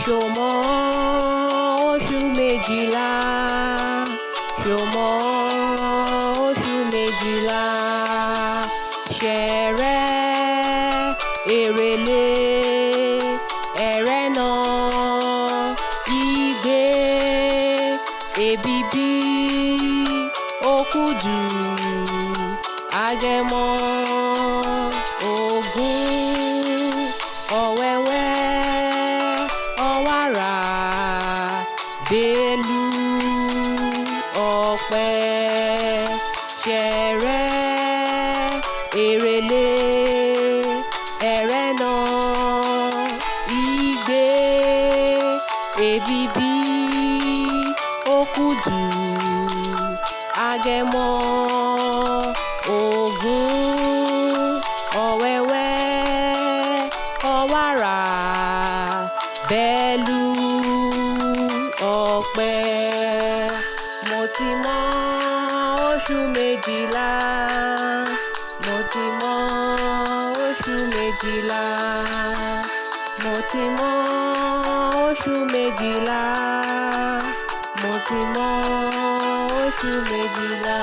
Ṣo mọ oṣù méjìlá? Ṣo mọ oṣù méjìlá? Ṣẹẹrẹ, Èrèlé, Ẹrẹ́nà, Igbe, Èbìbí, Òkúdù, Agẹmọ, Ògún, Ọ̀wẹwẹ, Ọ̀wàrà, Bélú, Ọ̀pẹ, Ṣẹẹrẹ, Èrèlé, Ẹrẹ́nà, Igbe, Èbìbí, Òkúdù, Agẹmọ, Ògún, Ọ̀wẹwẹ, Ọ̀wàrà, Bélú, Ọ̀pẹ. Mo ti mọ oṣù méjìlá. Mo ti mọ oṣù méjìlá. Mo ti mọ oṣù méjìlá. Mo ti mọ oṣù méjìlá.